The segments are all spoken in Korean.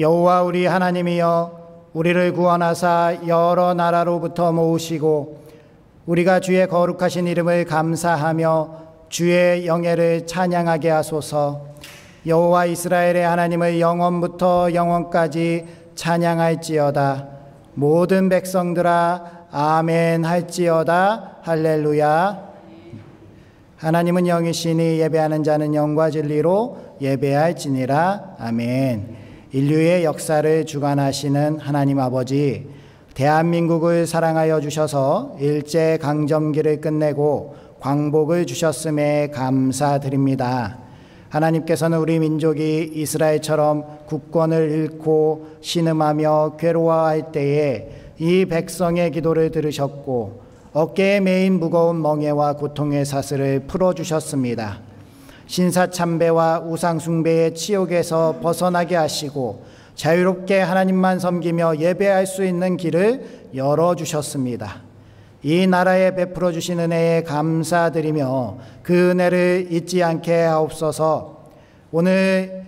여호와 우리 하나님이여, 우리를 구원하사 여러 나라로부터 모으시고 우리가 주의 거룩하신 이름을 감사하며 주의 영예를 찬양하게 하소서. 여호와 이스라엘의 하나님을 영원부터 영원까지 찬양할지어다. 모든 백성들아 아멘 할지어다. 할렐루야. 하나님은 영이시니 예배하는 자는 영과 진리로 예배할지니라. 아멘. 인류의 역사를 주관하시는 하나님 아버지, 대한민국을 사랑하여 주셔서 일제강점기를 끝내고 광복을 주셨음에 감사드립니다. 하나님께서는 우리 민족이 이스라엘처럼 국권을 잃고 신음하며 괴로워할 때에 이 백성의 기도를 들으셨고 어깨에 메인 무거운 멍에와 고통의 사슬을 풀어주셨습니다. 신사참배와 우상숭배의 치욕에서 벗어나게 하시고 자유롭게 하나님만 섬기며 예배할 수 있는 길을 열어주셨습니다. 이 나라에 베풀어 주신 은혜에 감사드리며 그 은혜를 잊지 않게 하옵소서. 오늘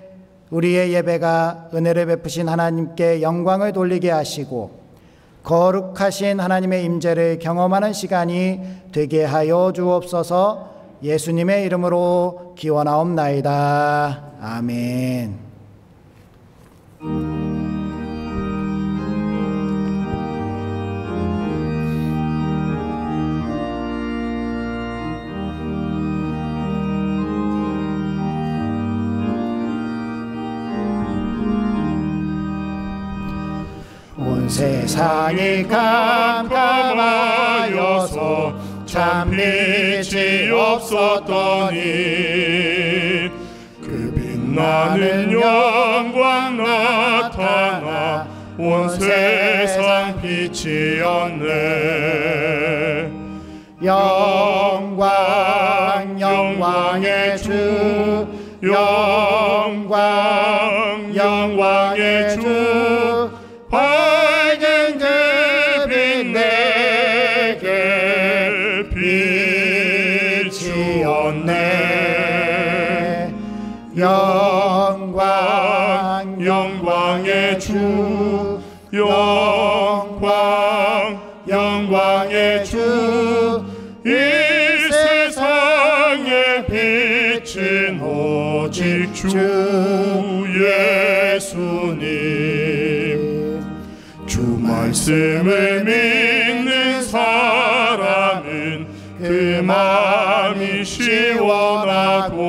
우리의 예배가 은혜를 베푸신 하나님께 영광을 돌리게 하시고 거룩하신 하나님의 임재를 경험하는 시간이 되게 하여 주옵소서. 예수님의 이름으로 기원하옵나이다. 아멘. 온 세상이 깜깜하여서 참 빛이 없었더니 그 빛나는 영광 나타나 온 세상 빛이었네. 영광 영광의 주, 영광 영광의 주, 밝은 그 빛 내게 빛이었네. 영광 영광의 주, 영광 영광의 주, 이 세상의 빛은 오직 주 예수님. 주 말씀을 믿는 사람은 그 마음이 시원하고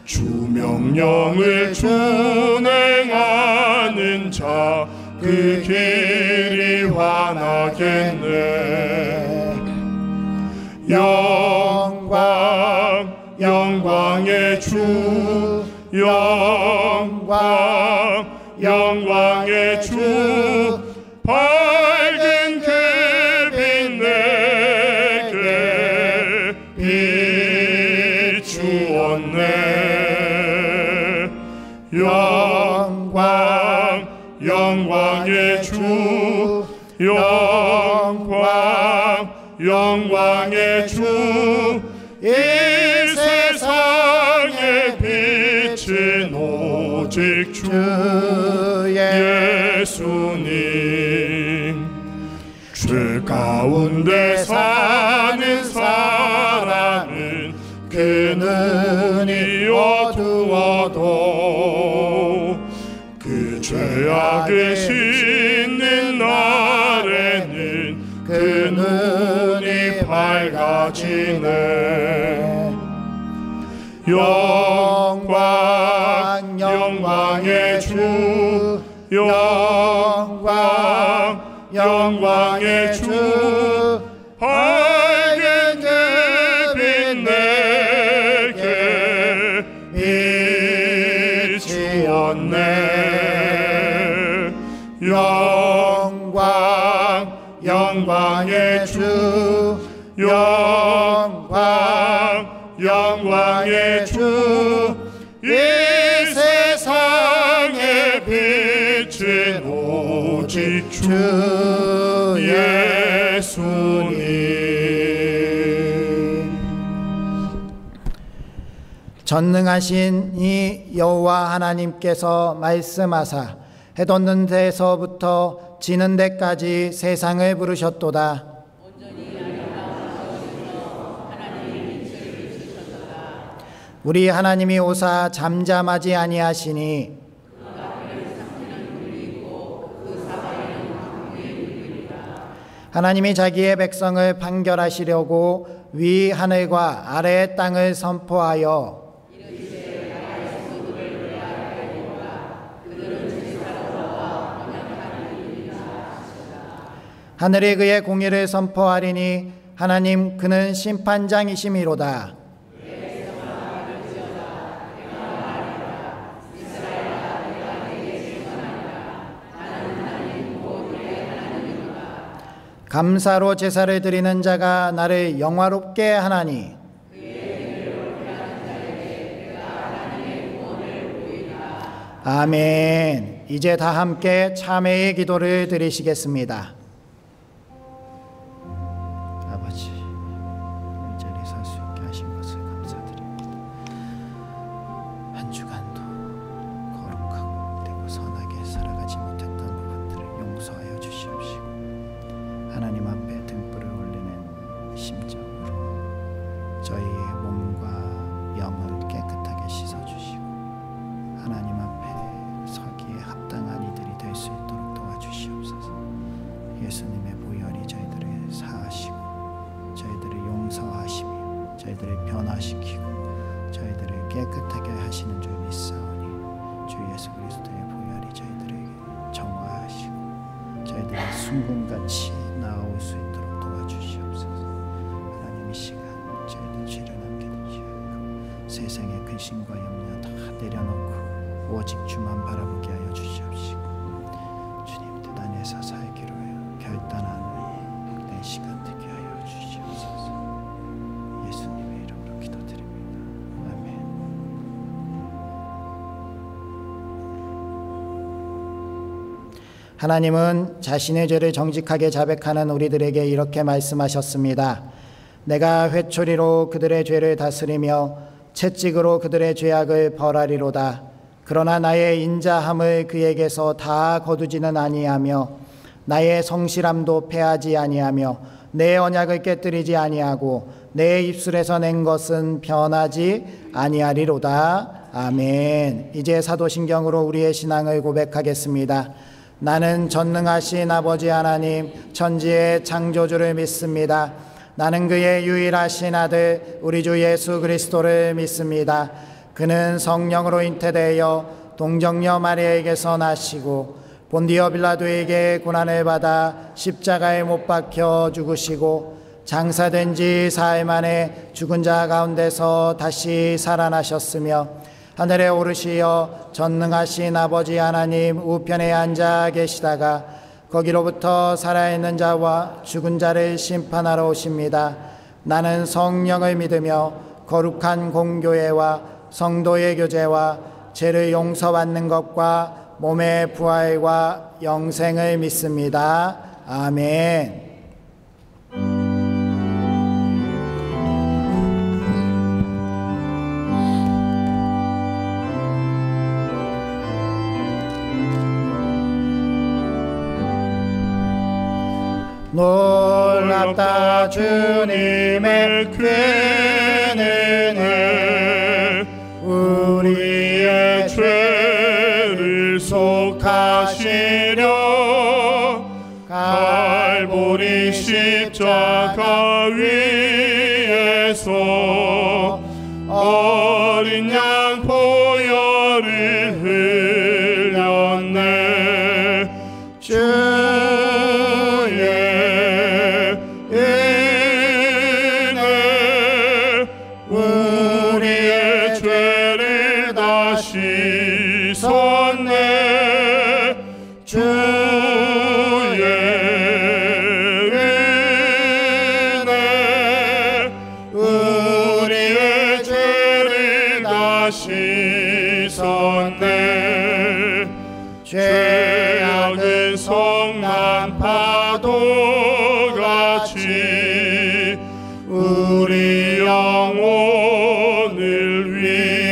주 명령을 준행하는 자 그 길이 환하겠네. 영광 영광의 주, 영광 영광의 주, 밝은 그 빛 내게 비추었네. 영광 영광의 주, 영광 영광의 주, 이 세상의 빛은 오직 주 예수님. 죄 가운데 사는 사람은 그 눈이 어두워도 그 죄악을 씻는 날에는 그 눈이 밝아지네. 영광 영광의 주, 영광 영광의 주, 밝은 그 빛 내게 빛이었네. 영광 영광의 주, 영광 영광의 주, 이 세상의 빛은 오직 주 예수님. 전능하신 이 여호와 하나님께서 말씀하사 해 돋는 데서부터 지는 데까지 세상을 부르셨도다. 우리 하나님이 오사 잠잠하지 아니하시니 하나님이 자기의 백성을 판결하시려고 위 하늘과 아래 땅을 선포하여 하늘이 그의 공의를 선포하리니 하나님 그는 심판장이심이로다. 감사로 제사를 드리는 자가 나를 영화롭게 하나니 아멘. 이제 다 함께 참회의 기도를 드리시겠습니다. 아버지, 이 자리에 설 수 있게 하신 것을 감사드립니다. 한 주간도 거룩하고 되고 선하게 살아가지 못했던 부분들을 용서하여 주시옵시고 하나님 앞에 등불을 올리는 심정으로 저희의 몸과 영을 깨끗하게 씻어주시고 하나님 앞에 서기에 합당한 이들이 될 수 있도록 도와주시옵소서. 예수님의 보혈이 저희들을 사하시고 저희들을 용서하시며 저희들을 변화시키고 저희들을 깨끗하게 하시는 줄 믿사오니 주 예수 그리스도의 보혈이 저희들에게 정화하시고 저희들의 순금같이 나올 수 있도록 도와주시옵소서. 하나님 이 시간 저희들 죄를 남겨두시고 세상의 근심과 염려 다 내려놓고 오직 주만 바라보게 하여 주시옵시고 주님 뜻 안에서 살기로 결단하는 내 시간 되게 하여 주시옵소서. 예수님의 이름으로 기도드립니다. 아멘. 하나님은 자신의 죄를 정직하게 자백하는 우리들에게 이렇게 말씀하셨습니다. 내가 회초리로 그들의 죄를 다스리며 채찍으로 그들의 죄악을 벌하리로다. 그러나 나의 인자함을 그에게서 다 거두지는 아니하며 나의 성실함도 패하지 아니하며 내 언약을 깨뜨리지 아니하고 내 입술에서 낸 것은 변하지 아니하리로다. 아멘. 이제 사도신경으로 우리의 신앙을 고백하겠습니다. 나는 전능하신 아버지 하나님 천지의 창조주를 믿습니다. 나는 그의 유일하신 아들 우리 주 예수 그리스도를 믿습니다. 그는 성령으로 잉태되어 동정녀 마리아에게서 나시고 본디오 빌라도에게 고난을 받아 십자가에 못 박혀 죽으시고 장사된 지 사흘 만에 죽은 자 가운데서 다시 살아나셨으며 하늘에 오르시어 전능하신 아버지 하나님 우편에 앉아 계시다가 거기로부터 살아있는 자와 죽은 자를 심판하러 오십니다. 나는 성령을 믿으며 거룩한 공교회와 성도의 교제와 죄를 용서받는 것과 몸의 부활과 영생을 믿습니다. 아멘. 놀랍다 주님의 큰 은혜 우리의 죄를 속하시려 갈보리 십자가 위에서 어린 양 보혈을 흘렸네. 씻었네. 죄악은 성난 파도같이 우리 영혼을 위해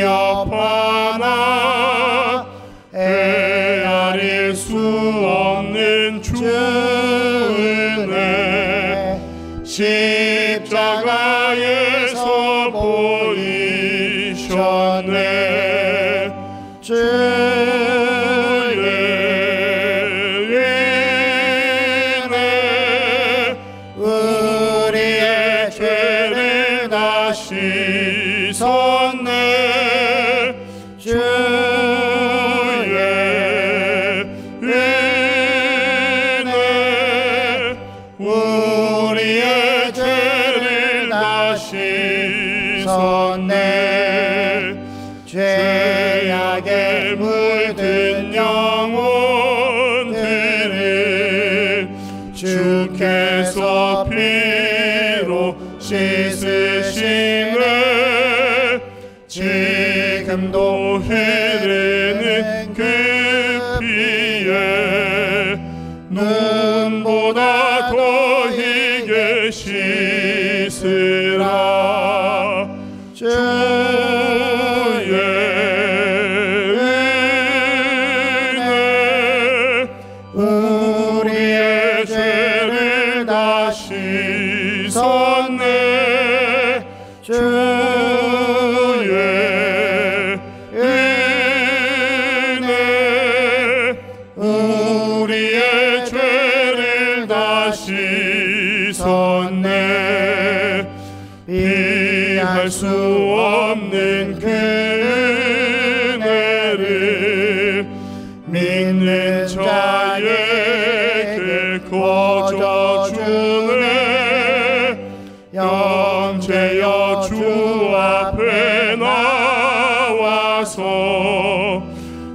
수 없는 주 은혜 십자가에서 보이셨네. 주의 은혜 우리의 죄를 다 씻었네. 주의 은혜 우리의 죄를 다 씻었네. 죄악에 물든 영혼들을 주께서 피로 씻으시네. 지금도 흐르는 그 피에 눈보다 더 희게 씻으라. 주의 은혜 우리의 죄를 다 씻었네. 주의 은혜 우리의 죄를 다 씻었네. 비할 수 없는 그 은혜를 믿는 자에게 거저주네. 영제여 주 앞에 나와서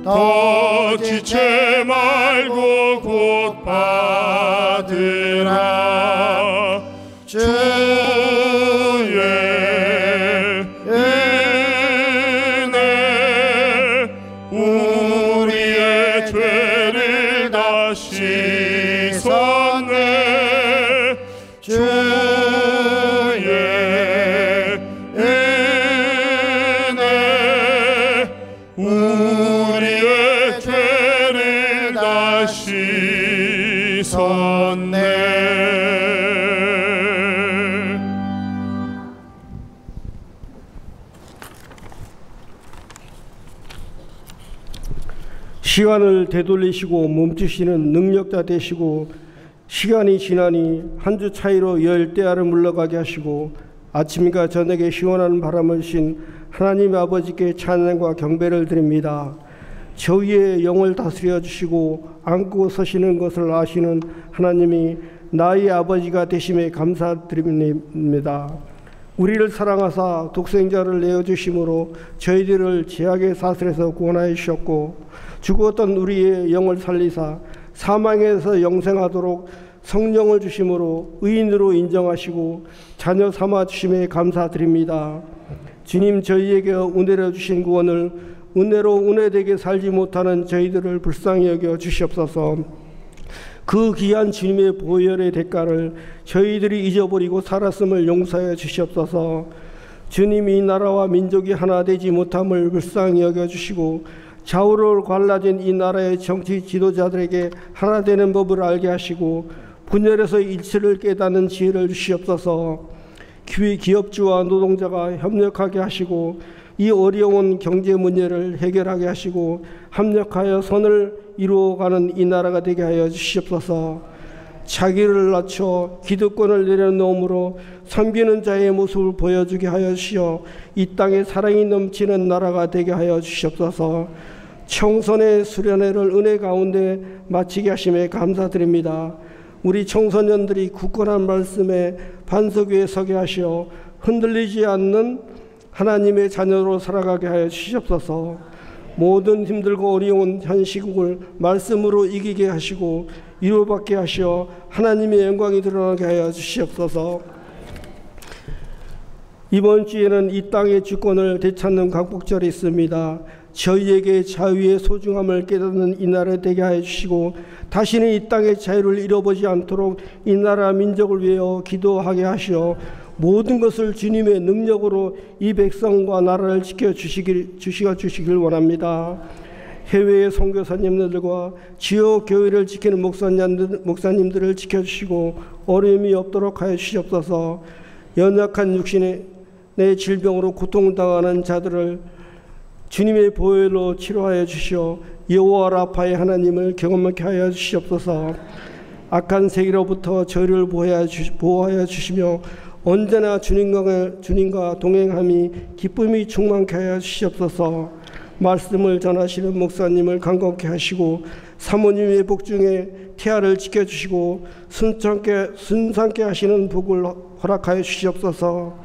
더 지체 말고 곧 받으라. 주의 은혜 우리의 죄를 다 씻었네. 주의 은혜 우리의 죄를 다 씻었네. 시간을 되돌리시고 멈추시는 능력자 되시고 시간이 지나니 한 주 차이로 열대야를 물러가게 하시고 아침과 저녁에 시원한 바람을 신 하나님 아버지께 찬양과 경배를 드립니다. 저희의 영을 다스려 주시고 안고 서시는 것을 아시는 하나님이 나의 아버지가 되심에 감사드립니다. 우리를 사랑하사 독생자를 내어주심으로 저희들을 죄악의 사슬에서 구원하여 주셨고 죽었던 우리의 영을 살리사 사망에서 영생하도록 성령을 주심으로 의인으로 인정하시고 자녀 삼아 주심에 감사드립니다. 주님, 저희에게 은혜로 주신 구원을 은혜로 은혜되게 살지 못하는 저희들을 불쌍히 여겨 주시옵소서. 그 귀한 주님의 보혈의 대가를 저희들이 잊어버리고 살았음을 용서해 주시옵소서. 주님, 이 나라와 민족이 하나 되지 못함을 불쌍히 여겨 주시고 좌우로 갈라진 이 나라의 정치 지도자들에게 하나 되는 법을 알게 하시고 분열에서 일치를 깨닫는 지혜를 주시옵소서. 기업주와 노동자가 협력하게 하시고 이 어려운 경제 문제를 해결하게 하시고 합력하여 선을 이루어가는 이 나라가 되게 하여 주시옵소서. 자기를 낮춰 기득권을 내려놓음으로 섬기는 자의 모습을 보여주게 하여 주시어 이 땅에 사랑이 넘치는 나라가 되게 하여 주시옵소서. 청선의 수련회를 은혜 가운데 마치게 하심에 감사드립니다. 우리 청소년들이 굳건한 말씀에 반석 위에 서게 하시어 흔들리지 않는 하나님의 자녀로 살아가게 하여 주시옵소서. 모든 힘들고 어려운 현 시국을 말씀으로 이기게 하시고 이루받게 하시어 하나님의 영광이 드러나게 하여 주시옵소서. 이번 주에는 이 땅의 주권을 되찾는 광복절이 있습니다. 저희에게 자유의 소중함을 깨닫는 이 나라 되게 하여 주시고 다시는 이 땅의 자유를 잃어보지 않도록 이 나라 민족을 위하여 기도하게 하시어 모든 것을 주님의 능력으로 이 백성과 나라를 지켜주시길 원합니다. 해외의 선교사님들과 지역 교회를 지키는 목사님들을 지켜주시고 어려움이 없도록 하여 주시옵소서. 연약한 육신의 내 질병으로 고통당하는 자들을 주님의 보혈로 치료하여 주시어 여호와 라파의 하나님을 경험하게 하여 주시옵소서. 악한 세계로부터 저희를 보호하여 주시며 언제나 주님과 동행함이 기쁨이 충만케 하여 주시옵소서. 말씀을 전하시는 목사님을 강건케 하시고 사모님의 복중에 태아를 지켜주시고 순상케 하시는 복을 허락하여 주시옵소서.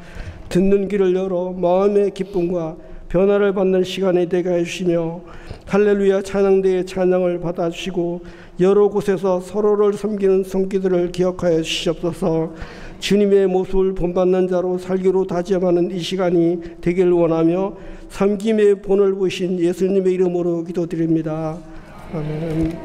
듣는 귀를 열어 마음의 기쁨과 변화를 받는 시간이 되게 해주시며 할렐루야 찬양대의 찬양을 받아주시고 여러 곳에서 서로를 섬기는 손길들을 기억하여 주시옵소서. 주님의 모습을 본받는 자로 살기로 다짐하는 이 시간이 되길 원하며 섬김의 본을 보이신 예수님의 이름으로 기도드립니다. 아멘.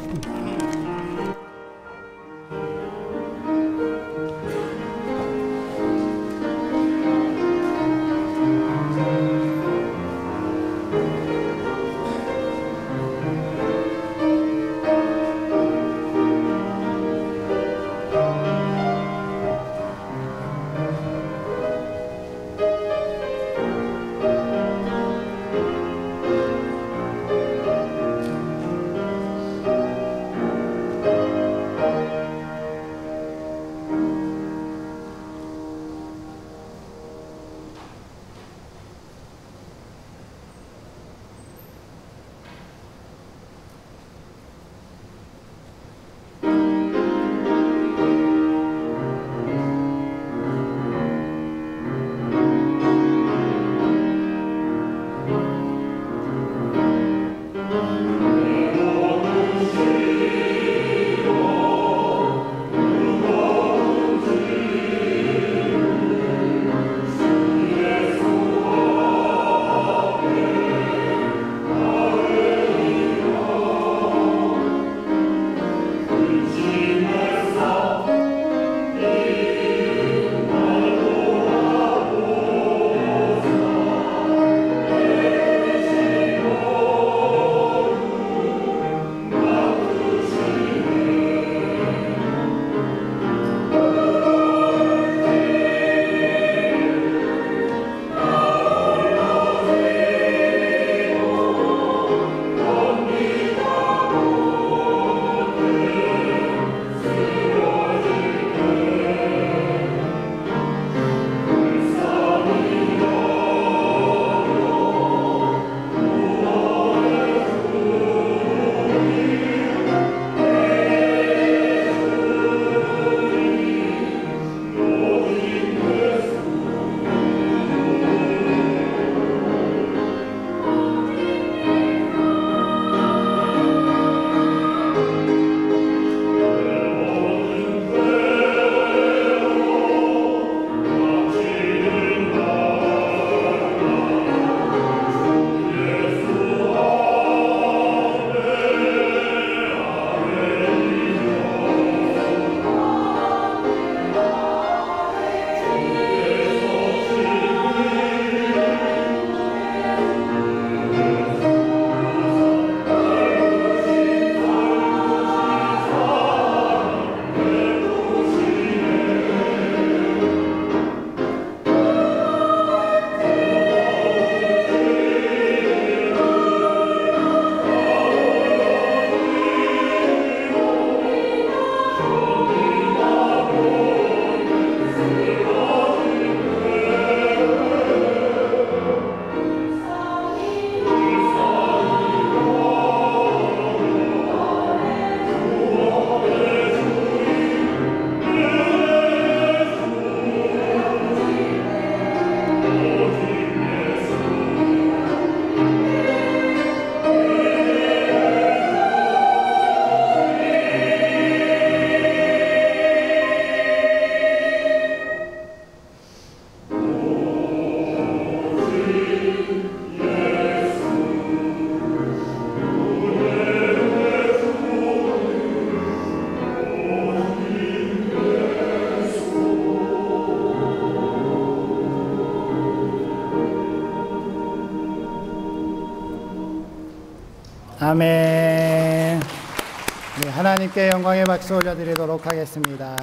아멘. 네, 하나님께 영광의 박수 올려드리도록 하겠습니다.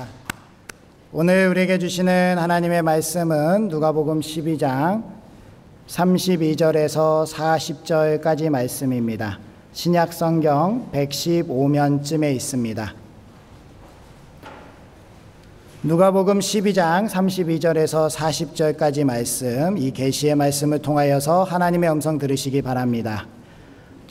오늘 우리에게 주시는 하나님의 말씀은 누가복음 12장 32절에서 40절까지 말씀입니다. 신약 성경 115면쯤에 있습니다. 누가복음 12장 32절에서 40절까지 말씀, 이 계시의 말씀을 통하여서 하나님의 음성 들으시기 바랍니다.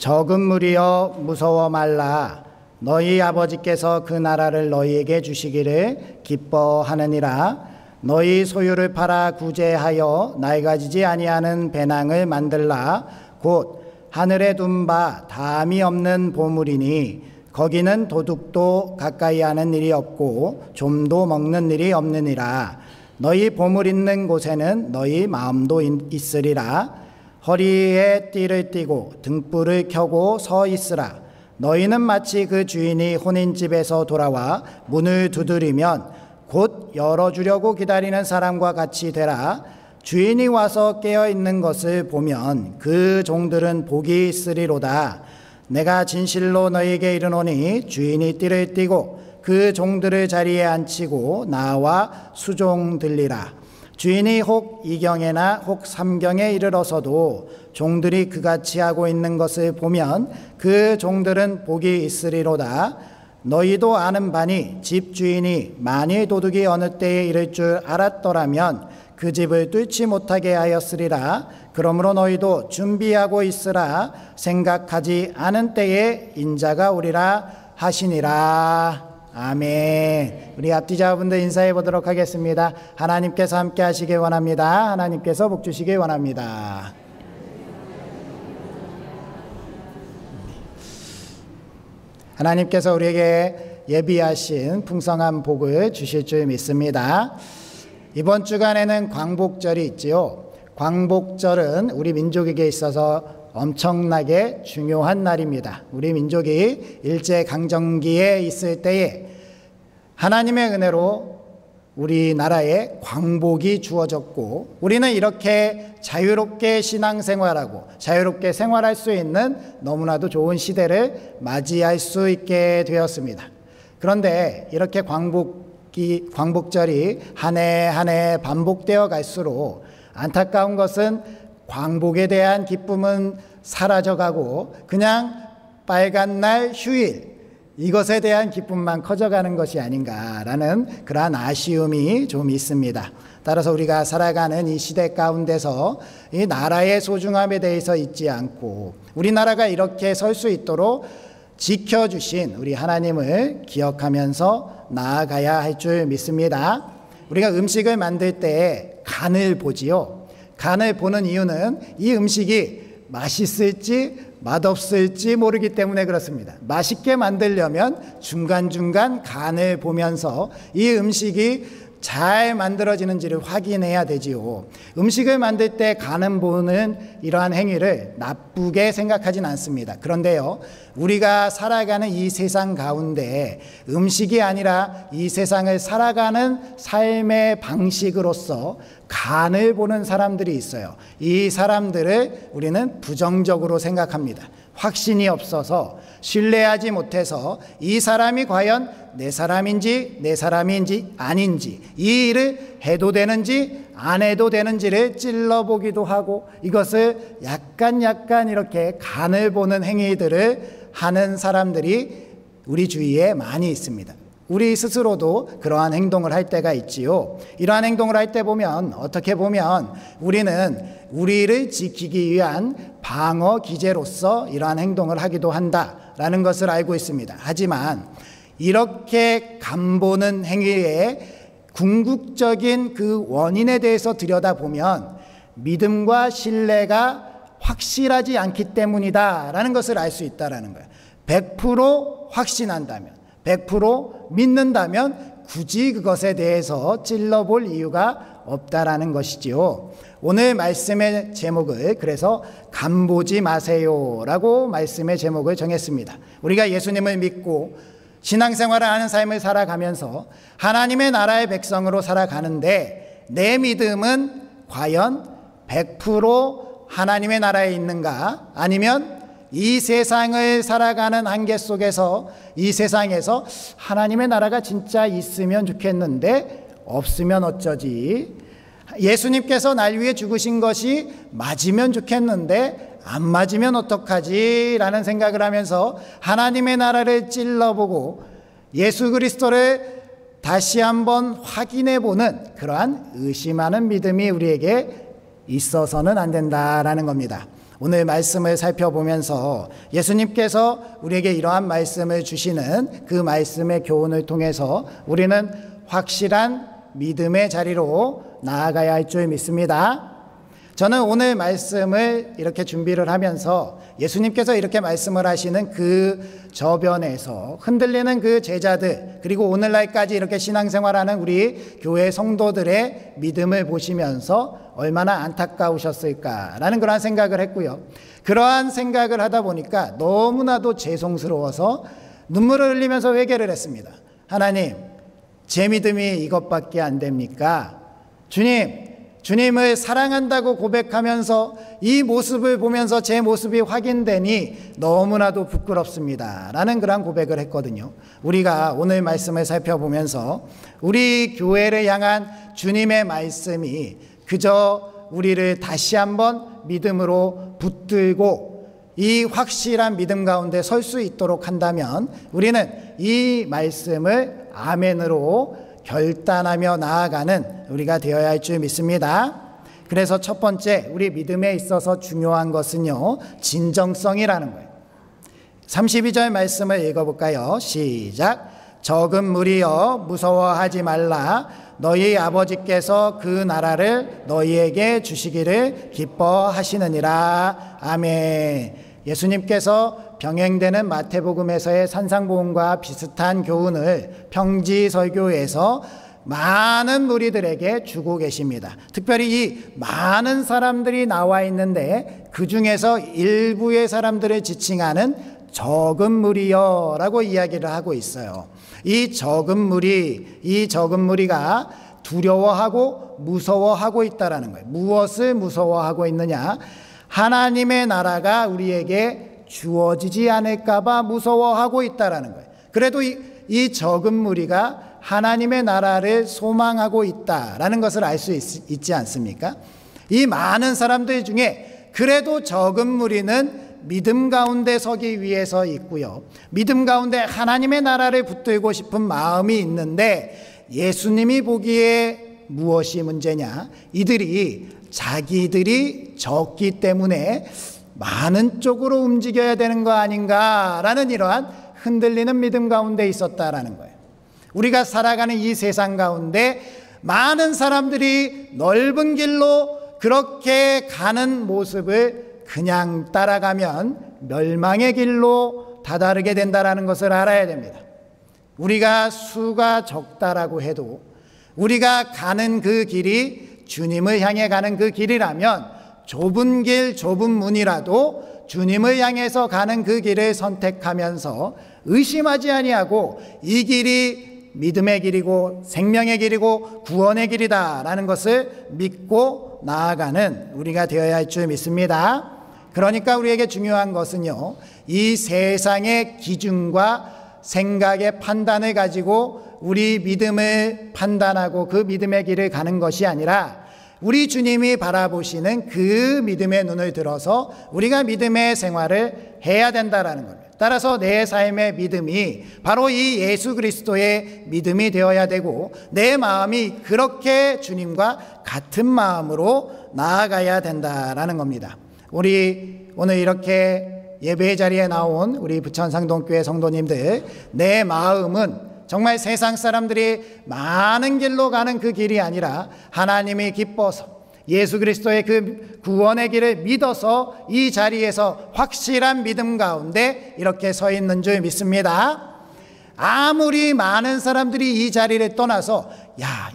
적은 무리여 무서워 말라. 너희 아버지께서 그 나라를 너희에게 주시기를 기뻐하느니라. 너희 소유를 팔아 구제하여 낡아지지 아니하는 배낭을 만들라. 곧 하늘에 둔 바 담이 없는 보물이니 거기는 도둑도 가까이 하는 일이 없고 좀도 먹는 일이 없느니라. 너희 보물 있는 곳에는 너희 마음도 있으리라. 허리에 띠를 띠고 등불을 켜고 서 있으라. 너희는 마치 그 주인이 혼인집에서 돌아와 문을 두드리면 곧 열어주려고 기다리는 사람과 같이 되라. 주인이 와서 깨어있는 것을 보면 그 종들은 복이 있으리로다. 내가 진실로 너희에게 이르노니 주인이 띠를 띠고 그 종들을 자리에 앉히고 나와 수종들리라. 주인이 혹 2경에나 혹 3경에 이르러서도 종들이 그같이 하고 있는 것을 보면 그 종들은 복이 있으리로다. 너희도 아는 바니 집주인이 만일 도둑이 어느 때에 이를 줄 알았더라면 그 집을 뚫지 못하게 하였으리라. 그러므로 너희도 준비하고 있으라. 생각하지 않은 때에 인자가 오리라 하시니라. 아멘. 우리 앞뒤 자분들 인사해 보도록 하겠습니다. 하나님께서 함께 하시길 원합니다. 하나님께서 복 주시길 원합니다. 하나님께서 우리에게 예비하신 풍성한 복을 주실 줄 믿습니다. 이번 주간에는 광복절이 있지요. 광복절은 우리 민족에게 있어서 엄청나게 중요한 날입니다. 우리 민족이 일제강점기에 있을 때에 하나님의 은혜로 우리나라에 광복이 주어졌고 우리는 이렇게 자유롭게 신앙생활하고 자유롭게 생활할 수 있는 너무나도 좋은 시대를 맞이할 수 있게 되었습니다. 그런데 이렇게 광복절이 한 해 한 해 반복되어 갈수록 안타까운 것은 광복에 대한 기쁨은 사라져가고 그냥 빨간 날 휴일 이것에 대한 기쁨만 커져가는 것이 아닌가라는 그러한 아쉬움이 좀 있습니다. 따라서 우리가 살아가는 이 시대 가운데서 이 나라의 소중함에 대해서 잊지 않고 우리나라가 이렇게 설 수 있도록 지켜주신 우리 하나님을 기억하면서 나아가야 할 줄 믿습니다. 우리가 음식을 만들 때 간을 보지요. 간을 보는 이유는 이 음식이 맛있을지 맛없을지 모르기 때문에 그렇습니다. 맛있게 만들려면 중간중간 간을 보면서 이 음식이 잘 만들어지는지를 확인해야 되지요. 음식을 만들 때 간을 보는 이러한 행위를 나쁘게 생각하진 않습니다. 그런데요, 우리가 살아가는 이 세상 가운데 음식이 아니라 이 세상을 살아가는 삶의 방식으로서 간을 보는 사람들이 있어요. 이 사람들을 우리는 부정적으로 생각합니다. 확신이 없어서 신뢰하지 못해서 이 사람이 과연 내 사람인지 아닌지 이 일을 해도 되는지 안 해도 되는지를 찔러보기도 하고 이것을 약간 이렇게 간을 보는 행위들을 하는 사람들이 우리 주위에 많이 있습니다. 우리 스스로도 그러한 행동을 할 때가 있지요. 이러한 행동을 할 때 보면 어떻게 보면 우리는 우리를 지키기 위한 방어 기제로서 이러한 행동을 하기도 한다라는 것을 알고 있습니다. 하지만 이렇게 간보는 행위의 궁극적인 그 원인에 대해서 들여다보면 믿음과 신뢰가 확실하지 않기 때문이다라는 것을 알 수 있다라는 거예요. 100% 확신한다면 100% 믿는다면 굳이 그것에 대해서 찔러볼 이유가 없다라는 것이지요. 오늘 말씀의 제목을 그래서 간보지 마세요라고 말씀의 제목을 정했습니다. 우리가 예수님을 믿고 신앙생활을 하는 삶을 살아가면서 하나님의 나라의 백성으로 살아가는데 내 믿음은 과연 100% 하나님의 나라에 있는가 아니면 이 세상을 살아가는 한계 속에서, 이 세상에서 하나님의 나라가 진짜 있으면 좋겠는데 없으면 어쩌지? 예수님께서 날 위해 죽으신 것이 맞으면 좋겠는데 안 맞으면 어떡하지? 라는 생각을 하면서 하나님의 나라를 찔러보고 예수 그리스도를 다시 한번 확인해보는 그러한 의심하는 믿음이 우리에게 있어서는 안 된다라는 겁니다. 오늘 말씀을 살펴보면서 예수님께서 우리에게 이러한 말씀을 주시는 그 말씀의 교훈을 통해서 우리는 확실한 믿음의 자리로 나아가야 할 줄 믿습니다. 저는 오늘 말씀을 이렇게 준비를 하면서 예수님께서 이렇게 말씀을 하시는 그 저변에서 흔들리는 그 제자들, 그리고 오늘날까지 이렇게 신앙생활하는 우리 교회 성도들의 믿음을 보시면서 얼마나 안타까우셨을까라는 그런 생각을 했고요. 그러한 생각을 하다 보니까 너무나도 죄송스러워서 눈물을 흘리면서 회개를 했습니다. 하나님, 제 믿음이 이것밖에 안 됩니까? 주님을 사랑한다고 고백하면서 이 모습을 보면서 제 모습이 확인되니 너무나도 부끄럽습니다 라는 그런 고백을 했거든요. 우리가 오늘 말씀을 살펴보면서 우리 교회를 향한 주님의 말씀이 그저 우리를 다시 한번 믿음으로 붙들고 이 확실한 믿음 가운데 설 수 있도록 한다면 우리는 이 말씀을 아멘으로 결단하며 나아가는 우리가 되어야 할 줄 믿습니다. 그래서 첫 번째 우리 믿음에 있어서 중요한 것은요, 진정성이라는 거예요. 32절 말씀을 읽어볼까요? 시작. 적은 무리여 무서워하지 말라. 너희 아버지께서 그 나라를 너희에게 주시기를 기뻐하시느니라. 아멘. 예수님께서 병행되는 마태복음에서의 산상보험과 비슷한 교훈을 평지설교에서 많은 무리들에게 주고 계십니다. 특별히 이 많은 사람들이 나와 있는데 그 중에서 일부의 사람들을 지칭하는 적은 무리여 라고 이야기를 하고 있어요. 이 적은 무리가 두려워하고 무서워하고 있다라는 거예요. 무엇을 무서워하고 있느냐? 하나님의 나라가 우리에게 주어지지 않을까봐 무서워하고 있다라는 거예요. 그래도 이 적은 무리가 하나님의 나라를 소망하고 있다라는 것을 알 수 있지 않습니까? 이 많은 사람들 중에 그래도 적은 무리는 믿음 가운데 서기 위해서 있고요. 믿음 가운데 하나님의 나라를 붙들고 싶은 마음이 있는데 예수님이 보기에 무엇이 문제냐? 자기들이 적기 때문에 많은 쪽으로 움직여야 되는 거 아닌가라는 이러한 흔들리는 믿음 가운데 있었다라는 거예요. 우리가 살아가는 이 세상 가운데 많은 사람들이 넓은 길로 그렇게 가는 모습을 그냥 따라가면 멸망의 길로 다다르게 된다는 것을 알아야 됩니다. 우리가 수가 적다라고 해도 우리가 가는 그 길이 주님을 향해 가는 그 길이라면 좁은 길, 좁은 문이라도 주님을 향해서 가는 그 길을 선택하면서 의심하지 아니하고 이 길이 믿음의 길이고 생명의 길이고 구원의 길이다라는 것을 믿고 나아가는 우리가 되어야 할 줄 믿습니다. 그러니까 우리에게 중요한 것은요, 이 세상의 기준과 생각의 판단을 가지고 우리 믿음을 판단하고 그 믿음의 길을 가는 것이 아니라 우리 주님이 바라보시는 그 믿음의 눈을 들어서 우리가 믿음의 생활을 해야 된다라는 겁니다. 따라서 내 삶의 믿음이 바로 이 예수 그리스도의 믿음이 되어야 되고 내 마음이 그렇게 주님과 같은 마음으로 나아가야 된다라는 겁니다. 우리 오늘 이렇게 예배 자리에 나온 우리 부천상동교회 성도님들, 내 마음은 정말 세상 사람들이 많은 길로 가는 그 길이 아니라 하나님이 기뻐서 예수 그리스도의 그 구원의 길을 믿어서 이 자리에서 확실한 믿음 가운데 이렇게 서 있는 줄 믿습니다. 아무리 많은 사람들이 이 자리를 떠나서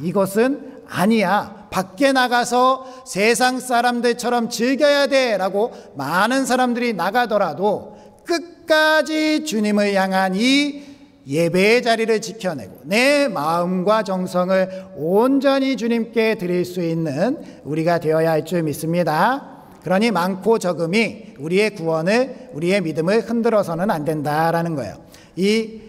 이것은 아니야, 밖에 나가서 세상 사람들처럼 즐겨야 돼 라고 많은 사람들이 나가더라도 끝까지 주님을 향한 이 예배의 자리를 지켜내고 내 마음과 정성을 온전히 주님께 드릴 수 있는 우리가 되어야 할 줄 믿습니다. 그러니 많고 적음이 우리의 구원을, 우리의 믿음을 흔들어서는 안 된다라는 거예요. 이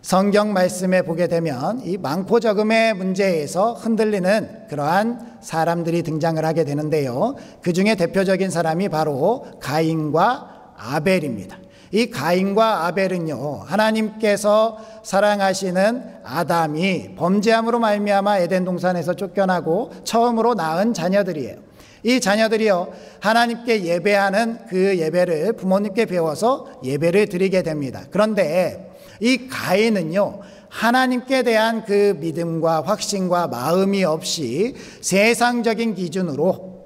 성경 말씀에 보게 되면 이 많고 적음의 문제에서 흔들리는 그러한 사람들이 등장을 하게 되는데요. 그 중에 대표적인 사람이 바로 가인과 아벨입니다. 이 가인과 아벨은요, 하나님께서 사랑하시는 아담이 범죄함으로 말미암아 에덴 동산에서 쫓겨나고 처음으로 낳은 자녀들이에요. 이 자녀들이요, 하나님께 예배하는 그 예배를 부모님께 배워서 예배를 드리게 됩니다. 그런데 이 가인은요, 하나님께 대한 그 믿음과 확신과 마음이 없이 세상적인 기준으로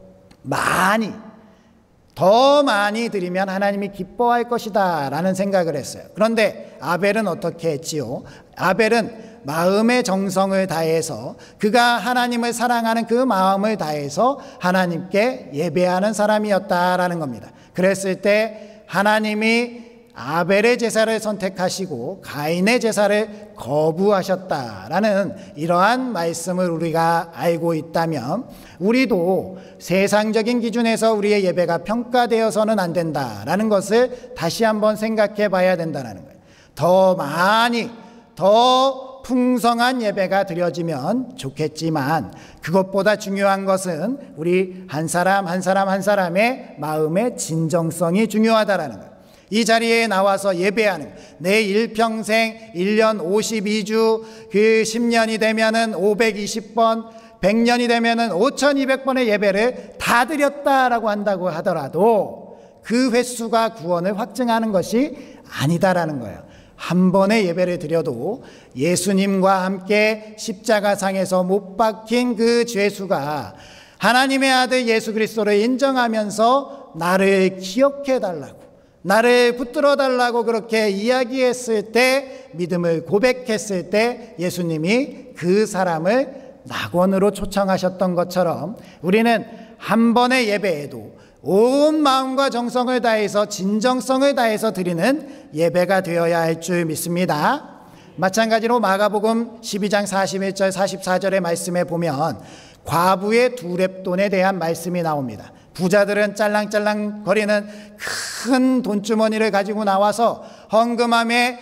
더 많이 드리면 하나님이 기뻐할 것이다 라는 생각을 했어요. 그런데 아벨은 어떻게 했지요? 아벨은 마음의 정성을 다해서, 그가 하나님을 사랑하는 그 마음을 다해서 하나님께 예배하는 사람이었다라는 겁니다. 그랬을 때 하나님이 아벨의 제사를 선택하시고 가인의 제사를 거부하셨다라는 이러한 말씀을 우리가 알고 있다면, 우리도 세상적인 기준에서 우리의 예배가 평가되어서는 안 된다라는 것을 다시 한번 생각해 봐야 된다는 거예요. 더 많이, 더 풍성한 예배가 드려지면 좋겠지만, 그것보다 중요한 것은 우리 한 사람 한 사람의 마음의 진정성이 중요하다라는 거예요. 이 자리에 나와서 예배하는, 내 일평생 1년 52주, 그 10년이 되면은 520번, 100년이 되면은 5200번의 예배를 다 드렸다라고 한다고 하더라도 그 횟수가 구원을 확증하는 것이 아니다라는 거예요. 한 번의 예배를 드려도 예수님과 함께 십자가상에서 못 박힌 그 죄수가 하나님의 아들 예수 그리스도를 인정하면서 나를 기억해 달라고, 나를 붙들어 달라고 그렇게 이야기했을 때, 믿음을 고백했을 때 예수님이 그 사람을 낙원으로 초청하셨던 것처럼, 우리는 한 번의 예배에도 온 마음과 정성을 다해서, 진정성을 다해서 드리는 예배가 되어야 할 줄 믿습니다. 마찬가지로 마가복음 12장 41절 44절의 말씀에 보면 과부의 두 렙돈에 대한 말씀이 나옵니다. 부자들은 짤랑짤랑 거리는 큰 돈주머니를 가지고 나와서 헌금함에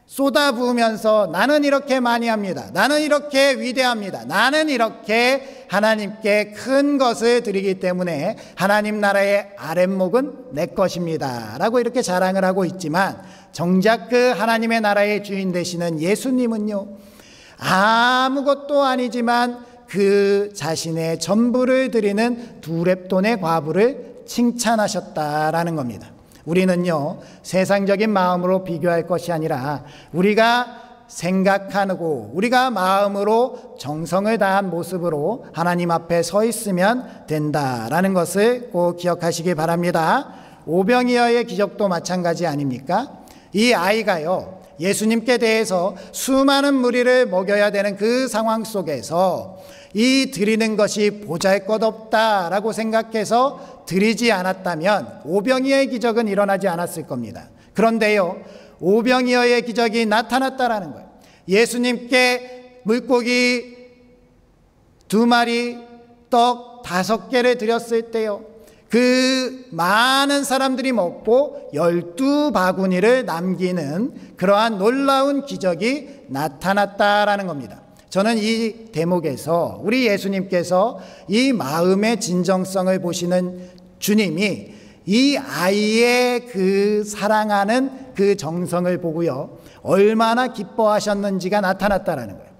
쏟아부으면서 나는 이렇게 많이 합니다, 나는 이렇게 위대합니다, 나는 이렇게 하나님께 큰 것을 드리기 때문에 하나님 나라의 아랫목은 내 것입니다 라고 이렇게 자랑을 하고 있지만, 정작 그 하나님의 나라의 주인 되시는 예수님은요, 아무것도 아니지만 그 자신의 전부를 드리는 두 렙돈의 과부를 칭찬하셨다라는 겁니다. 우리는요, 세상적인 마음으로 비교할 것이 아니라 우리가 생각하고 우리가 마음으로 정성을 다한 모습으로 하나님 앞에 서 있으면 된다라는 것을 꼭 기억하시기 바랍니다. 오병이어의 기적도 마찬가지 아닙니까? 이 아이가요, 예수님께 대해서 수많은 무리를 먹여야 되는 그 상황 속에서 이 드리는 것이 보잘것없다라고 생각해서 드리지 않았다면 오병이어의 기적은 일어나지 않았을 겁니다. 그런데요, 오병이어의 기적이 나타났다라는 거예요. 예수님께 물고기 2마리, 떡 5개를 드렸을 때요, 그 많은 사람들이 먹고 12바구니를 남기는 그러한 놀라운 기적이 나타났다라는 겁니다. 저는 이 대목에서 우리 예수님께서 이 마음의 진정성을 보시는 주님이 이 아이의 그 사랑하는 그 정성을 보고요, 얼마나 기뻐하셨는지가 나타났다라는 거예요.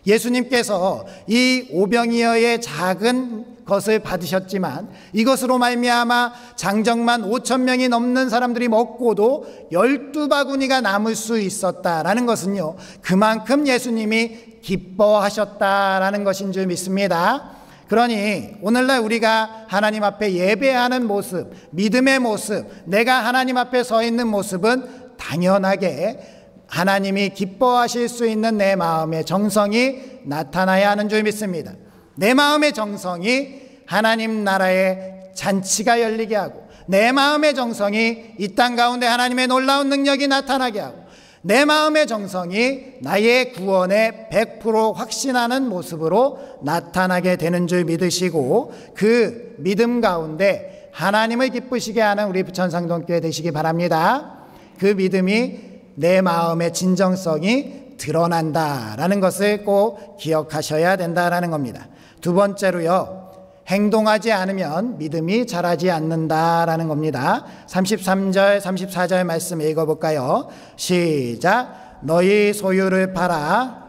예수님께서 이 오병이어의 작은 것을 받으셨지만 이것으로 말미암아 장정만 5,000명이 넘는 사람들이 먹고도 12바구니가 남을 수 있었다라는 것은요, 그만큼 예수님이 기뻐하셨다라는 것인 줄 믿습니다. 그러니 오늘날 우리가 하나님 앞에 예배하는 모습, 믿음의 모습, 내가 하나님 앞에 서 있는 모습은 당연하게 하나님이 기뻐하실 수 있는 내 마음의 정성이 나타나야 하는 줄 믿습니다. 내 마음의 정성이 하나님 나라의 잔치가 열리게 하고, 내 마음의 정성이 이 땅 가운데 하나님의 놀라운 능력이 나타나게 하고, 내 마음의 정성이 나의 구원에 100% 확신하는 모습으로 나타나게 되는 줄 믿으시고, 그 믿음 가운데 하나님을 기쁘시게 하는 우리 부천상동교회 되시기 바랍니다. 그 믿음이 내 마음의 진정성이 드러난다라는 것을 꼭 기억하셔야 된다라는 겁니다. 두 번째로요, 행동하지 않으면 믿음이 자라지 않는다라는 겁니다. 33절 34절 말씀 읽어볼까요? 시작. 너희 소유를 팔아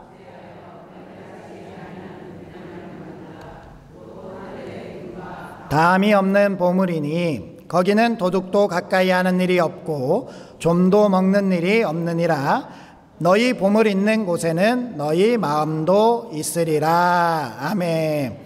다함이 없는 보물이니 거기는 도둑도 가까이 하는 일이 없고 좀도 먹는 일이 없느니라. 너희 보물 있는 곳에는 너희 마음도 있으리라. 아멘.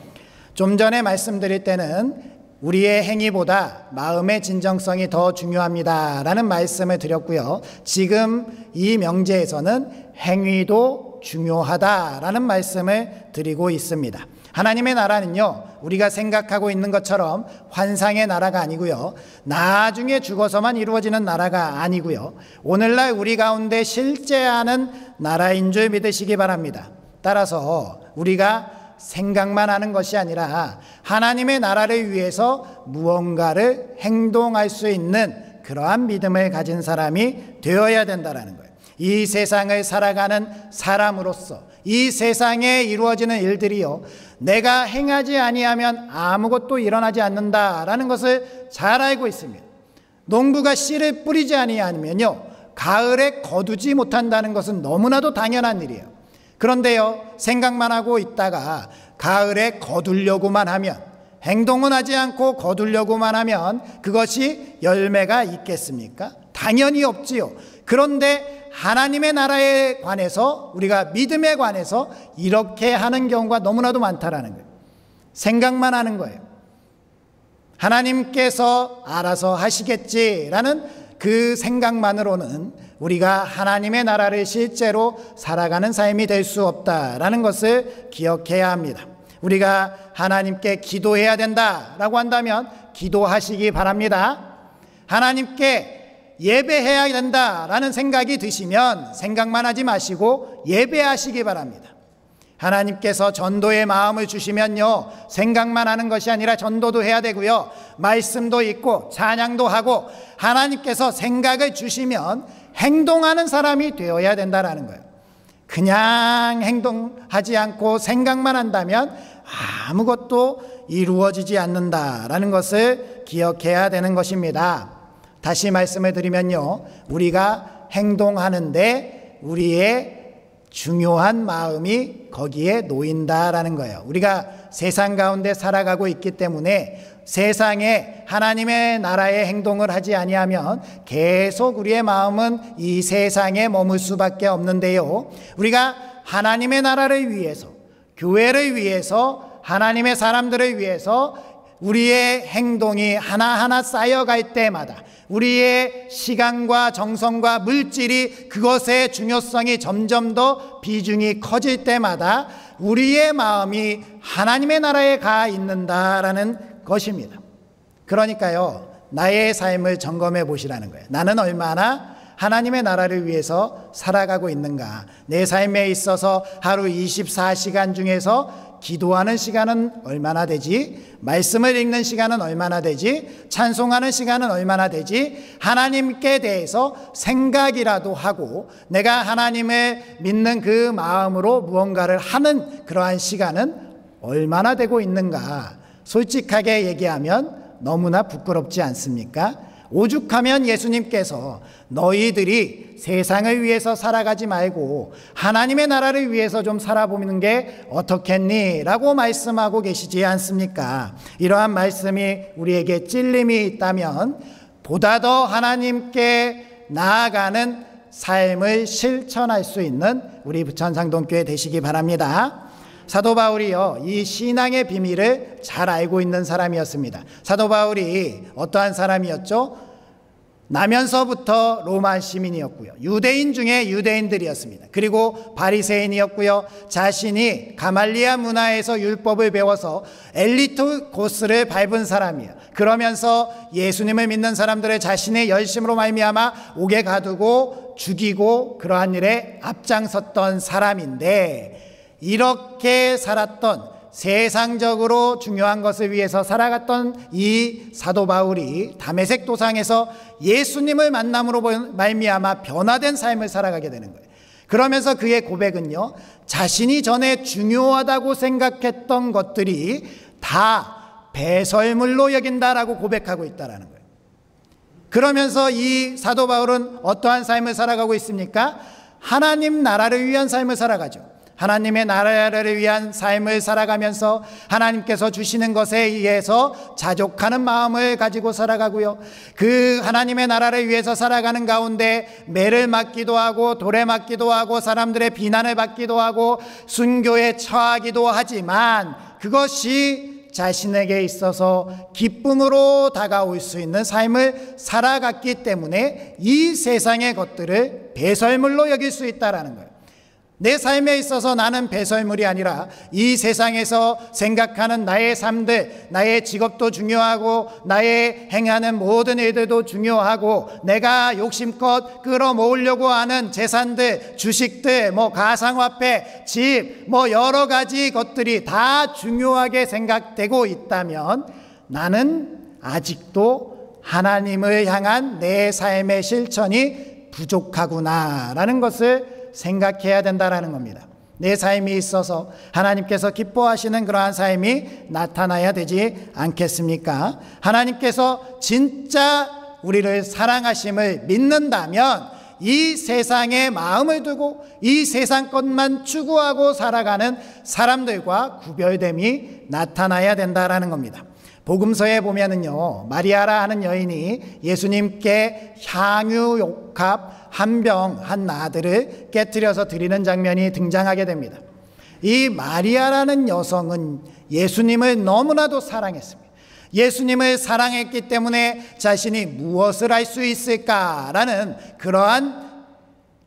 좀 전에 말씀드릴 때는 우리의 행위보다 마음의 진정성이 더 중요합니다라는 말씀을 드렸고요. 지금 이 명제에서는 행위도 중요하다라는 말씀을 드리고 있습니다. 하나님의 나라는요, 우리가 생각하고 있는 것처럼 환상의 나라가 아니고요, 나중에 죽어서만 이루어지는 나라가 아니고요, 오늘날 우리 가운데 실제하는 나라인 줄 믿으시기 바랍니다. 따라서 우리가 생각만 하는 것이 아니라 하나님의 나라를 위해서 무언가를 행동할 수 있는 그러한 믿음을 가진 사람이 되어야 된다는 거예요. 이 세상을 살아가는 사람으로서 이 세상에 이루어지는 일들이요, 내가 행하지 아니하면 아무것도 일어나지 않는다라는 것을 잘 알고 있습니다. 농부가 씨를 뿌리지 아니하면요, 가을에 거두지 못한다는 것은 너무나도 당연한 일이에요. 그런데요, 생각만 하고 있다가 가을에 거두려고만 하면, 행동은 하지 않고 거두려고만 하면 그것이 열매가 있겠습니까? 당연히 없지요. 그런데 하나님의 나라에 관해서, 우리가 믿음에 관해서 이렇게 하는 경우가 너무나도 많다라는 거예요. 생각만 하는 거예요. 하나님께서 알아서 하시겠지라는 그 생각만으로는 우리가 하나님의 나라를 실제로 살아가는 삶이 될 수 없다라는 것을 기억해야 합니다. 우리가 하나님께 기도해야 된다라고 한다면 기도하시기 바랍니다. 하나님께 예배해야 된다라는 생각이 드시면 생각만 하지 마시고 예배하시기 바랍니다. 하나님께서 전도의 마음을 주시면요, 생각만 하는 것이 아니라 전도도 해야 되고요, 말씀도 있고 찬양도 하고, 하나님께서 생각을 주시면 행동하는 사람이 되어야 된다라는 거예요. 그냥 행동하지 않고 생각만 한다면 아무것도 이루어지지 않는다라는 것을 기억해야 되는 것입니다. 다시 말씀을 드리면요, 우리가 행동하는데 우리의 중요한 마음이 거기에 놓인다라는 거예요. 우리가 세상 가운데 살아가고 있기 때문에 세상에 하나님의 나라의 행동을 하지 아니하면 계속 우리의 마음은 이 세상에 머물 수밖에 없는데요, 우리가 하나님의 나라를 위해서, 교회를 위해서, 하나님의 사람들을 위해서 우리의 행동이 하나하나 쌓여갈 때마다 우리의 시간과 정성과 물질이, 그것의 중요성이 점점 더 비중이 커질 때마다 우리의 마음이 하나님의 나라에 가 있는다라는 것입니다. 그러니까요, 나의 삶을 점검해 보시라는 거예요. 나는 얼마나 하나님의 나라를 위해서 살아가고 있는가. 내 삶에 있어서 하루 24시간 중에서 기도하는 시간은 얼마나 되지? 말씀을 읽는 시간은 얼마나 되지? 찬송하는 시간은 얼마나 되지? 하나님께 대해서 생각이라도 하고 내가 하나님을 믿는 그 마음으로 무언가를 하는 그러한 시간은 얼마나 되고 있는가. 솔직하게 얘기하면 너무나 부끄럽지 않습니까? 오죽하면 예수님께서 너희들이 세상을 위해서 살아가지 말고 하나님의 나라를 위해서 좀 살아보는 게 어떻겠니? 라고 말씀하고 계시지 않습니까? 이러한 말씀이 우리에게 찔림이 있다면 보다 더 하나님께 나아가는 삶을 실천할 수 있는 우리 부천상동교회 되시기 바랍니다. 사도 바울이요, 이 신앙의 비밀을 잘 알고 있는 사람이었습니다. 사도 바울이 어떠한 사람이었죠? 나면서부터 로마 시민이었고요, 유대인 중에 유대인들이었습니다. 그리고 바리새인이었고요, 자신이 가말리아 문화에서 율법을 배워서 엘리트 코스를 밟은 사람이에요. 그러면서 예수님을 믿는 사람들을 자신의 열심으로 말미암아 옥에 가두고 죽이고 그러한 일에 앞장섰던 사람인데, 이렇게 살았던 세상적으로 중요한 것을 위해서 살아갔던 이 사도 바울이 다메섹 도상에서 예수님을 만남으로 말미암아 변화된 삶을 살아가게 되는 거예요. 그러면서 그의 고백은요, 자신이 전에 중요하다고 생각했던 것들이 다 배설물로 여긴다라고 고백하고 있다라는 거예요. 그러면서 이 사도 바울은 어떠한 삶을 살아가고 있습니까? 하나님 나라를 위한 삶을 살아가죠. 하나님의 나라를 위한 삶을 살아가면서 하나님께서 주시는 것에 의해서 자족하는 마음을 가지고 살아가고요. 그 하나님의 나라를 위해서 살아가는 가운데 매를 맞기도 하고 돌에 맞기도 하고 사람들의 비난을 받기도 하고 순교에 처하기도 하지만 그것이 자신에게 있어서 기쁨으로 다가올 수 있는 삶을 살아갔기 때문에 이 세상의 것들을 배설물로 여길 수 있다는 거예요. 내 삶에 있어서 나는 배설물이 아니라 이 세상에서 생각하는 나의 삶들, 나의 직업도 중요하고 나의 행하는 모든 일들도 중요하고 내가 욕심껏 끌어모으려고 하는 재산들, 주식들, 가상화폐, 집, 여러 가지 것들이 다 중요하게 생각되고 있다면 나는 아직도 하나님을 향한 내 삶의 실천이 부족하구나라는 것을 생각해야 된다라는 겁니다. 내 삶이 있어서 하나님께서 기뻐하시는 그러한 삶이 나타나야 되지 않겠습니까? 하나님께서 진짜 우리를 사랑하심을 믿는다면 이 세상에 마음을 두고 이 세상 것만 추구하고 살아가는 사람들과 구별됨이 나타나야 된다라는 겁니다. 복음서에 보면은요, 마리아라 하는 여인이 예수님께 향유 욕합 한 병 한 나들을 깨뜨려서 드리는 장면이 등장하게 됩니다. 이 마리아라는 여성은 예수님을 너무나도 사랑했습니다. 예수님을 사랑했기 때문에 자신이 무엇을 할 수 있을까라는 그러한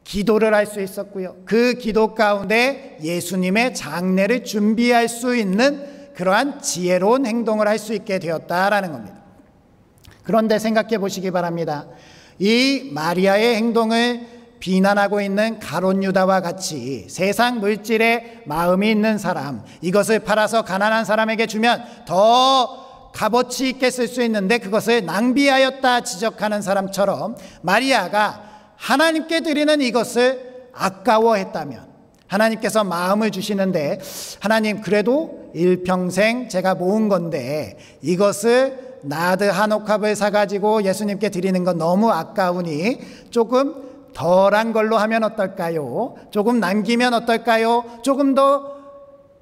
기도를 할 수 있었고요. 그 기도 가운데 예수님의 장례를 준비할 수 있는 그러한 지혜로운 행동을 할 수 있게 되었다라는 겁니다. 그런데 생각해 보시기 바랍니다. 이 마리아의 행동을 비난하고 있는 가룟 유다와 같이 세상 물질에 마음이 있는 사람, 이것을 팔아서 가난한 사람에게 주면 더 값어치 있게 쓸 수 있는데 그것을 낭비하였다 지적하는 사람처럼 마리아가 하나님께 드리는 이것을 아까워했다면, 하나님께서 마음을 주시는데 하나님 그래도 일평생 제가 모은 건데 이것을 나드 한 옥합을 사가지고 예수님께 드리는 건 너무 아까우니 조금 덜한 걸로 하면 어떨까요? 조금 남기면 어떨까요? 조금 더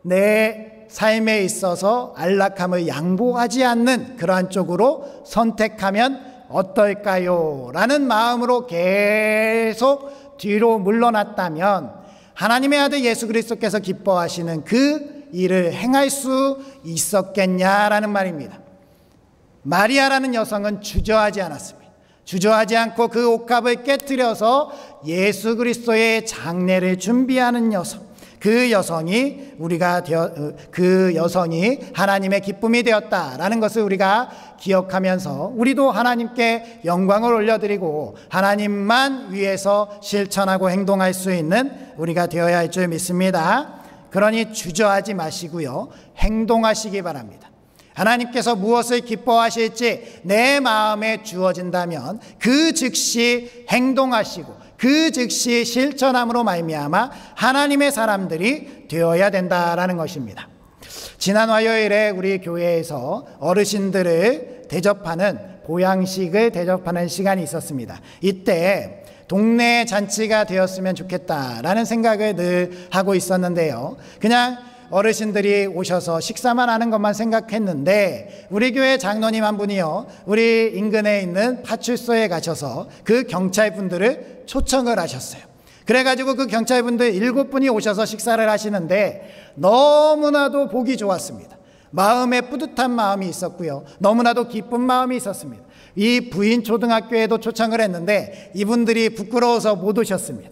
내 삶에 있어서 안락함을 양보하지 않는 그러한 쪽으로 선택하면 어떨까요? 라는 마음으로 계속 뒤로 물러났다면 하나님의 아들 예수 그리스도께서 기뻐하시는 그 일을 행할 수 있었겠냐라는 말입니다. 마리아라는 여성은 주저하지 않았습니다. 주저하지 않고 그 옥합을 깨뜨려서 예수 그리스도의 장례를 준비하는 여성, 그 여성이 하나님의 기쁨이 되었다라는 것을 우리가 기억하면서 우리도 하나님께 영광을 올려드리고 하나님만 위해서 실천하고 행동할 수 있는 우리가 되어야 할 줄 믿습니다. 그러니 주저하지 마시고요, 행동하시기 바랍니다. 하나님께서 무엇을 기뻐하실지 내 마음에 주어진다면 그 즉시 행동하시고 그 즉시 실천함으로 말미암아 하나님의 사람들이 되어야 된다라는 것입니다. 지난 화요일에 우리 교회에서 어르신들을 대접하는 보양식을 대접하는 시간이 있었습니다. 이때 동네 잔치가 되었으면 좋겠다라는 생각을 늘 하고 있었는데요. 그냥 어르신들이 오셔서 식사만 하는 것만 생각했는데 우리 교회 장로님 한 분이요, 우리 인근에 있는 파출소에 가셔서 그 경찰분들을 초청을 하셨어요. 그래가지고 그 경찰분들 7분이 오셔서 식사를 하시는데 너무나도 보기 좋았습니다. 마음에 뿌듯한 마음이 있었고요, 너무나도 기쁜 마음이 있었습니다. 이 부인 초등학교에도 초청을 했는데 이분들이 부끄러워서 못 오셨습니다.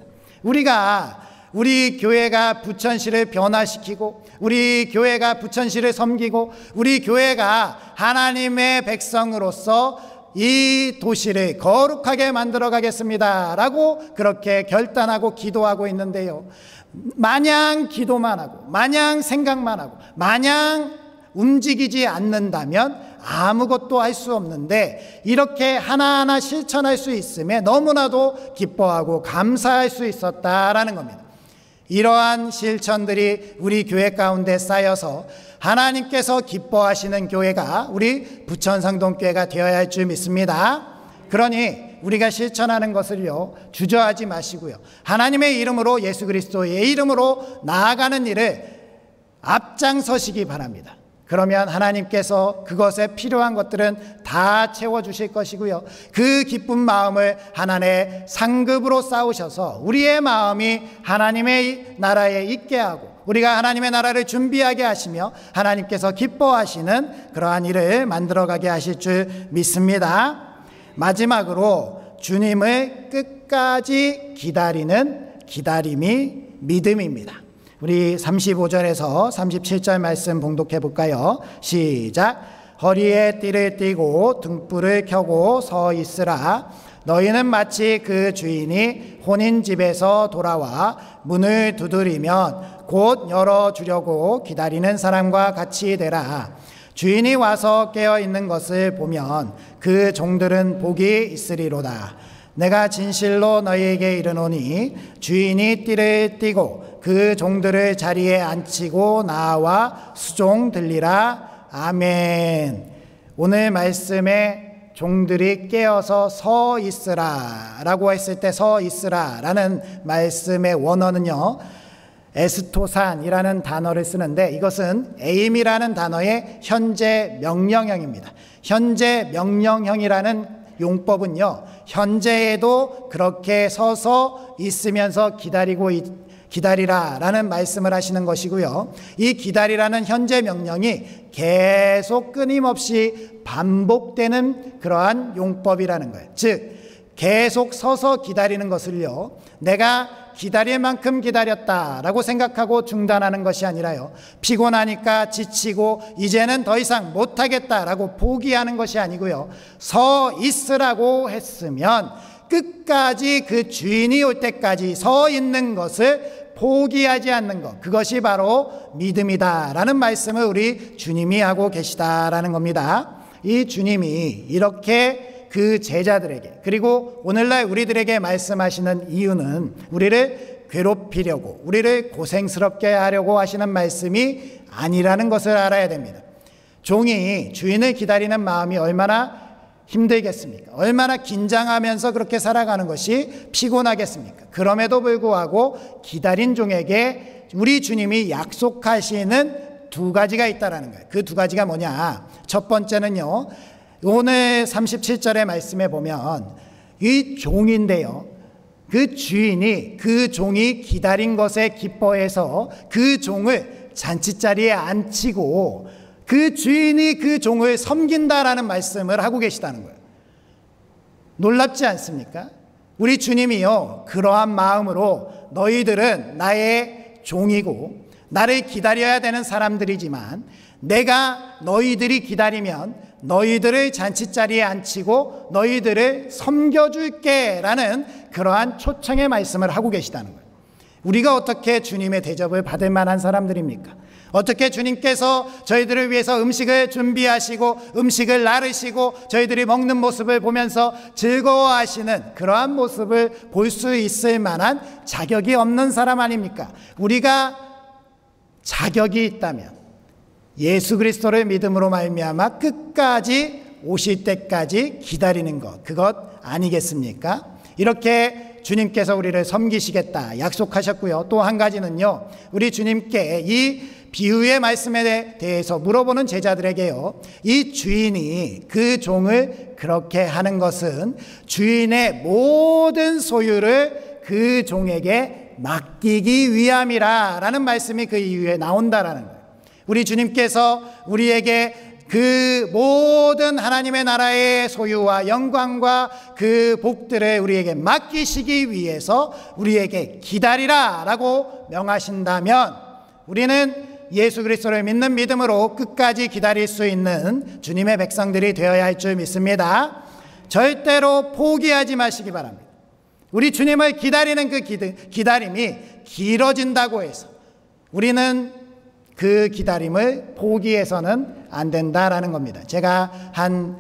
우리 교회가 부천시를 변화시키고 우리 교회가 부천시를 섬기고 우리 교회가 하나님의 백성으로서 이 도시를 거룩하게 만들어 가겠습니다 라고 그렇게 결단하고 기도하고 있는데요, 마냥 기도만 하고 마냥 생각만 하고 마냥 움직이지 않는다면 아무것도 할 수 없는데, 이렇게 하나하나 실천할 수 있음에 너무나도 기뻐하고 감사할 수 있었다라는 겁니다. 이러한 실천들이 우리 교회 가운데 쌓여서 하나님께서 기뻐하시는 교회가 우리 부천성동교회가 되어야 할 줄 믿습니다. 그러니 우리가 실천하는 것을요, 주저하지 마시고요, 하나님의 이름으로, 예수 그리스도의 이름으로 나아가는 일을 앞장서시기 바랍니다. 그러면 하나님께서 그것에 필요한 것들은 다 채워주실 것이고요, 그 기쁜 마음을 하나님의 상급으로 쌓으셔서 우리의 마음이 하나님의 나라에 있게 하고 우리가 하나님의 나라를 준비하게 하시며 하나님께서 기뻐하시는 그러한 일을 만들어가게 하실 줄 믿습니다. 마지막으로 주님을 끝까지 기다리는 기다림이 믿음입니다. 우리 35절에서 37절 말씀 봉독해 볼까요? 시작. 허리에 띠를 띠고 등불을 켜고 서 있으라. 너희는 마치 그 주인이 혼인집에서 돌아와 문을 두드리면 곧 열어주려고 기다리는 사람과 같이 되라. 주인이 와서 깨어 있는 것을 보면 그 종들은 복이 있으리로다. 내가 진실로 너희에게 이르노니 주인이 띠를 띠고 그 종들을 자리에 앉히고 나와 수종 들리라. 아멘. 오늘 말씀에 종들이 깨어서 서 있으라 라고 했을 때 서 있으라 라는 말씀의 원어는요, 에스토산이라는 단어를 쓰는데, 이것은 에임이라는 단어의 현재 명령형입니다. 현재 명령형이라는 용법은요, 현재에도 그렇게 서서 있으면서 기다리라 라는 말씀을 하시는 것이고요, 이 기다리라는 현재 명령이 계속 끊임없이 반복되는 그러한 용법이라는 거예요. 즉 계속 서서 기다리는 것을요, 내가 기다릴 만큼 기다렸다라고 생각하고 중단하는 것이 아니라요, 피곤하니까 지치고 이제는 더 이상 못하겠다라고 포기하는 것이 아니고요, 서 있으라고 했으면 끝까지 그 주인이 올 때까지 서 있는 것을 포기하지 않는 것, 그것이 바로 믿음이다라는 말씀을 우리 주님이 하고 계시다라는 겁니다. 이 주님이 이렇게 그 제자들에게, 그리고 오늘날 우리들에게 말씀하시는 이유는 우리를 괴롭히려고, 우리를 고생스럽게 하려고 하시는 말씀이 아니라는 것을 알아야 됩니다. 종이 주인을 기다리는 마음이 얼마나 힘들겠습니까? 얼마나 긴장하면서 그렇게 살아가는 것이 피곤하겠습니까? 그럼에도 불구하고 기다린 종에게 우리 주님이 약속하시는 두 가지가 있다라는 거예요. 그 두 가지가 뭐냐? 첫 번째는요, 오늘 37절의 말씀에 보면 이 종인데요, 그 주인이 그 종이 기다린 것에 기뻐해서 그 종을 잔치자리에 앉히고 그 주인이 그 종을 섬긴다라는 말씀을 하고 계시다는 거예요. 놀랍지 않습니까? 우리 주님이요, 그러한 마음으로 너희들은 나의 종이고 나를 기다려야 되는 사람들이지만 내가 너희들이 기다리면 너희들을 잔치자리에 앉히고 너희들을 섬겨줄게 라는 그러한 초청의 말씀을 하고 계시다는 거예요. 우리가 어떻게 주님의 대접을 받을 만한 사람들입니까? 어떻게 주님께서 저희들을 위해서 음식을 준비하시고 음식을 나르시고 저희들이 먹는 모습을 보면서 즐거워하시는 그러한 모습을 볼 수 있을 만한 자격이 없는 사람 아닙니까? 우리가 자격이 있다면 예수 그리스도를 믿음으로 말미암아 끝까지 오실 때까지 기다리는 것, 그것 아니겠습니까? 이렇게 주님께서 우리를 섬기시겠다 약속하셨고요. 또 한 가지는요, 우리 주님께 이 비유의 말씀에 대해서 물어보는 제자들에게요, 이 주인이 그 종을 그렇게 하는 것은 주인의 모든 소유를 그 종에게 맡기기 위함이라 라는 말씀이 그 이유에 나온다라는 거예요. 우리 주님께서 우리에게 그 모든 하나님의 나라의 소유와 영광과 그 복들을 우리에게 맡기시기 위해서 우리에게 기다리라 라고 명하신다면 우리는 예수 그리스도를 믿는 믿음으로 끝까지 기다릴 수 있는 주님의 백성들이 되어야 할 줄 믿습니다. 절대로 포기하지 마시기 바랍니다. 우리 주님을 기다리는 그 기다림이 길어진다고 해서 우리는 그 기다림을 포기해서는 안 된다라는 겁니다. 제가 한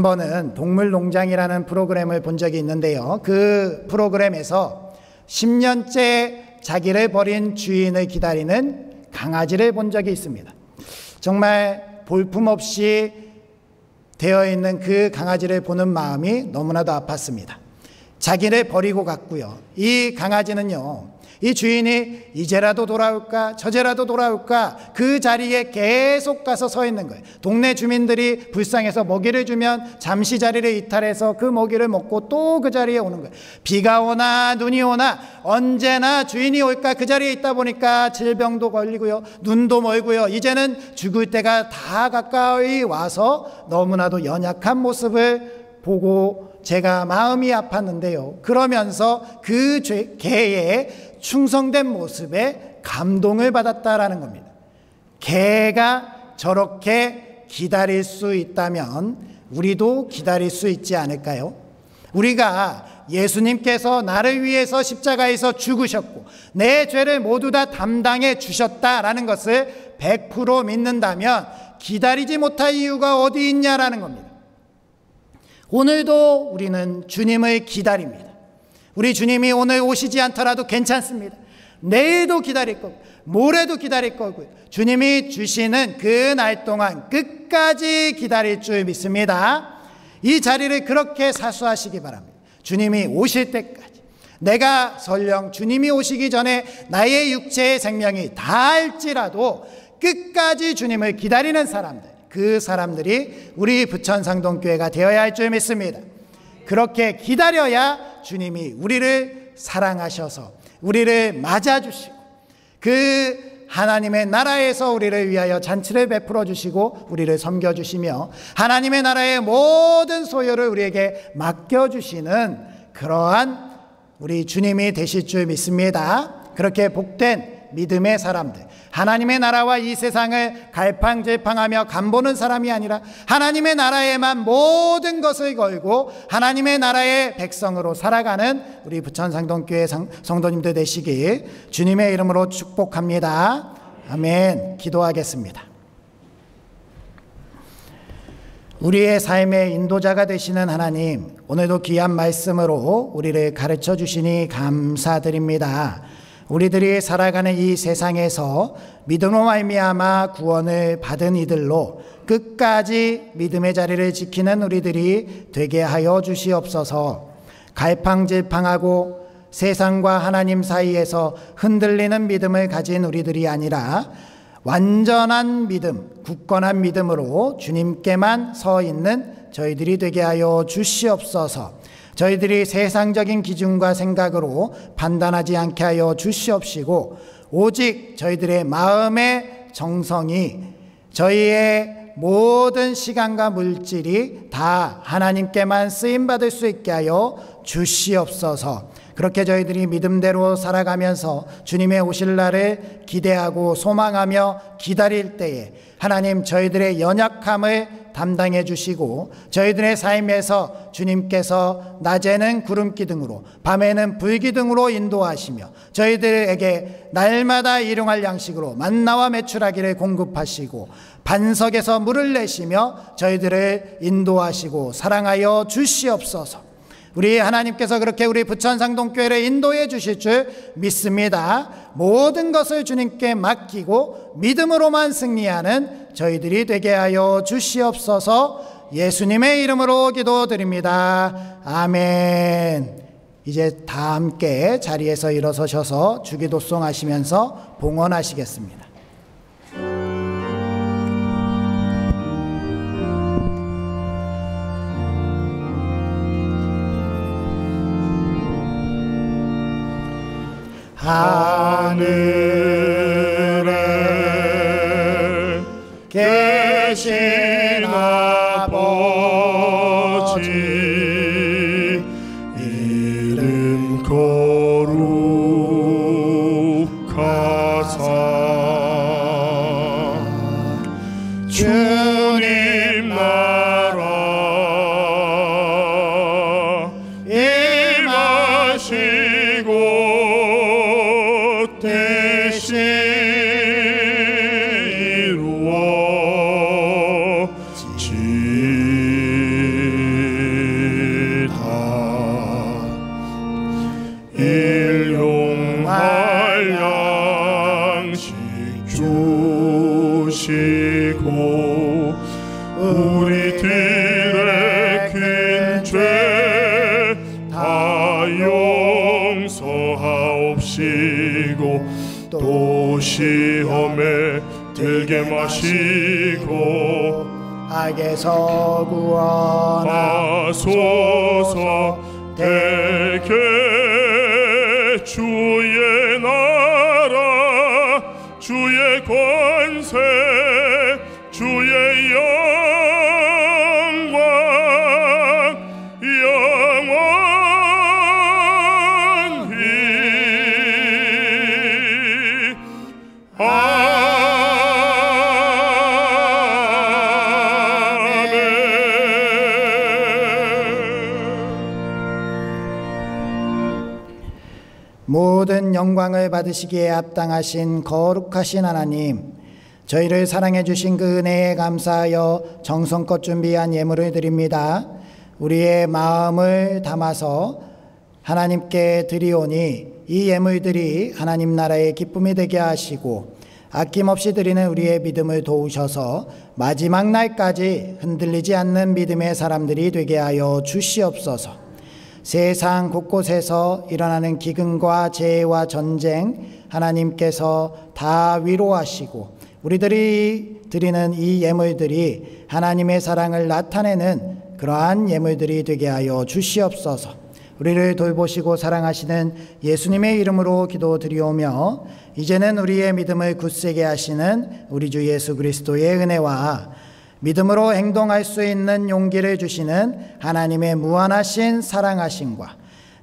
번은 동물농장이라는 프로그램을 본 적이 있는데요. 그 프로그램에서 10년째 자기를 버린 주인을 기다리는 강아지를 본 적이 있습니다. 정말 볼품없이 되어 있는 그 강아지를 보는 마음이 너무나도 아팠습니다. 자기를 버리고 갔고요. 이 강아지는요, 이 주인이 이제라도 돌아올까 저제라도 돌아올까 그 자리에 계속 가서 서 있는 거예요. 동네 주민들이 불쌍해서 먹이를 주면 잠시 자리를 이탈해서 그 먹이를 먹고 또 그 자리에 오는 거예요. 비가 오나 눈이 오나 언제나 주인이 올까 그 자리에 있다 보니까 질병도 걸리고요, 눈도 멀고요, 이제는 죽을 때가 다 가까이 와서 너무나도 연약한 모습을 보고 제가 마음이 아팠는데요. 그러면서 그 개의 충성된 모습에 감동을 받았다라는 겁니다. 개가 저렇게 기다릴 수 있다면 우리도 기다릴 수 있지 않을까요? 우리가 예수님께서 나를 위해서 십자가에서 죽으셨고 내 죄를 모두 다 담당해 주셨다라는 것을 100% 믿는다면 기다리지 못할 이유가 어디 있냐라는 겁니다. 오늘도 우리는 주님을 기다립니다. 우리 주님이 오늘 오시지 않더라도 괜찮습니다. 내일도 기다릴 거고 모레도 기다릴 거고요. 주님이 주시는 그 날 동안 끝까지 기다릴 줄 믿습니다. 이 자리를 그렇게 사수하시기 바랍니다. 주님이 오실 때까지, 내가 설령 주님이 오시기 전에 나의 육체의 생명이 닿을지라도 끝까지 주님을 기다리는 사람들, 그 사람들이 우리 부천상동교회가 되어야 할 줄 믿습니다. 그렇게 기다려야 주님이 우리를 사랑하셔서 우리를 맞아주시고 그 하나님의 나라에서 우리를 위하여 잔치를 베풀어 주시고 우리를 섬겨주시며 하나님의 나라의 모든 소유를 우리에게 맡겨주시는 그러한 우리 주님이 되실 줄 믿습니다. 그렇게 복된 믿음의 사람들, 하나님의 나라와 이 세상을 갈팡질팡하며 간보는 사람이 아니라 하나님의 나라에만 모든 것을 걸고 하나님의 나라의 백성으로 살아가는 우리 부천상동교회 성도님들 되시길 주님의 이름으로 축복합니다. 아멘. 기도하겠습니다. 우리의 삶의 인도자가 되시는 하나님, 오늘도 귀한 말씀으로 우리를 가르쳐 주시니 감사드립니다. 우리들이 살아가는 이 세상에서 믿음으로 말미암아 구원을 받은 이들로 끝까지 믿음의 자리를 지키는 우리들이 되게 하여 주시옵소서. 갈팡질팡하고 세상과 하나님 사이에서 흔들리는 믿음을 가진 우리들이 아니라 완전한 믿음, 굳건한 믿음으로 주님께만 서 있는 저희들이 되게 하여 주시옵소서. 저희들이 세상적인 기준과 생각으로 판단하지 않게 하여 주시옵시고 오직 저희들의 마음의 정성이, 저희의 모든 시간과 물질이 다 하나님께만 쓰임받을 수 있게 하여 주시옵소서. 그렇게 저희들이 믿음대로 살아가면서 주님의 오실 날을 기대하고 소망하며 기다릴 때에 하나님 저희들의 연약함을 담당해 주시고 저희들의 삶에서 주님께서 낮에는 구름기둥으로 밤에는 불기둥으로 인도하시며 저희들에게 날마다 일용할 양식으로 만나와 메추라기를 공급하시고 반석에서 물을 내시며 저희들을 인도하시고 사랑하여 주시옵소서. 우리 하나님께서 그렇게 우리 부천상동교회를 인도해 주실 줄 믿습니다. 모든 것을 주님께 맡기고 믿음으로만 승리하는 저희들이 되게 하여 주시옵소서. 예수님의 이름으로 기도드립니다. 아멘. 이제 다 함께 자리에서 일어서셔서 주기도송 하시면서 봉헌하시겠습니다. 하늘에 계신 아버지 이름 거룩하사 주님 나라 임하시옵소서. 양식 주시고 우리들의 큰 죄 다 용서하옵시고 또 시험에 들게 마시고 악에서 구원하소서. 대개 주의 나라 주의 권세 주의 영광 영원히 모든 영광을 받으시기에 합당하신 거룩하신 하나님, 저희를 사랑해 주신 그 은혜에 감사하여 정성껏 준비한 예물을 드립니다. 우리의 마음을 담아서 하나님께 드리오니 이 예물들이 하나님 나라의 기쁨이 되게 하시고 아낌없이 드리는 우리의 믿음을 도우셔서 마지막 날까지 흔들리지 않는 믿음의 사람들이 되게 하여 주시옵소서. 세상 곳곳에서 일어나는 기근과 재해와 전쟁 하나님께서 다 위로하시고 우리들이 드리는 이 예물들이 하나님의 사랑을 나타내는 그러한 예물들이 되게 하여 주시옵소서. 우리를 돌보시고 사랑하시는 예수님의 이름으로 기도드리오며 이제는 우리의 믿음을 굳세게 하시는 우리 주 예수 그리스도의 은혜와 믿음으로 행동할 수 있는 용기를 주시는 하나님의 무한하신 사랑하심과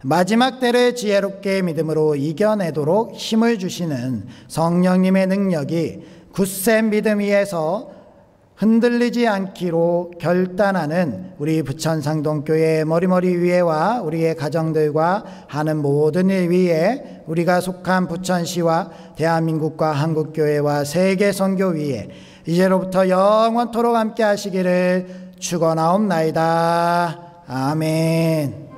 마지막 때를 지혜롭게 믿음으로 이겨내도록 힘을 주시는 성령님의 능력이 굳센 믿음 위에서 흔들리지 않기로 결단하는 우리 부천상동교회 머리머리 위에와 우리의 가정들과 하는 모든 일 위에 우리가 속한 부천시와 대한민국과 한국교회와 세계선교 위에 이제로부터 영원토록 함께 하시기를 축원하옵나이다. 아멘.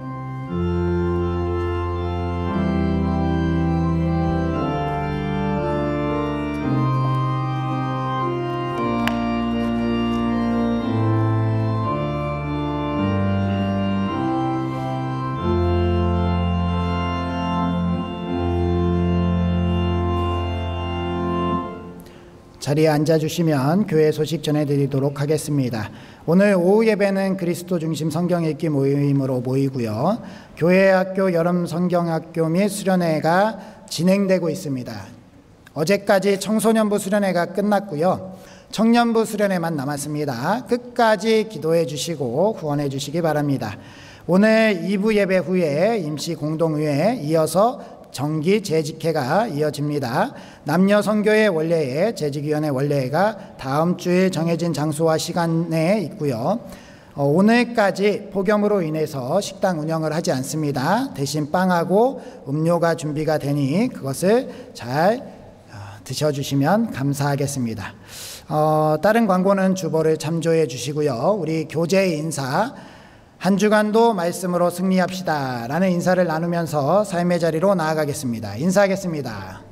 자리에 앉아주시면 교회 소식 전해드리도록 하겠습니다. 오늘 오후 예배는 그리스도 중심 성경 읽기 모임으로 모이고요. 교회학교 여름 성경학교 및 수련회가 진행되고 있습니다. 어제까지 청소년부 수련회가 끝났고요. 청년부 수련회만 남았습니다. 끝까지 기도해 주시고 후원해 주시기 바랍니다. 오늘 2부 예배 후에 임시 공동의회 이어서 정기 재직회가 이어집니다. 남녀 선교회 원래회, 재직위원회 원래회가 다음 주에 정해진 장소와 시간에 있고요. 오늘까지 폭염으로 인해서 식당 운영을 하지 않습니다. 대신 빵하고 음료가 준비가 되니 그것을 잘 드셔주시면 감사하겠습니다. 다른 광고는 주보를 참조해 주시고요. 우리 교제 인사, 한 주간도 말씀으로 승리합시다 라는 인사를 나누면서 삶의 자리로 나아가겠습니다. 인사하겠습니다.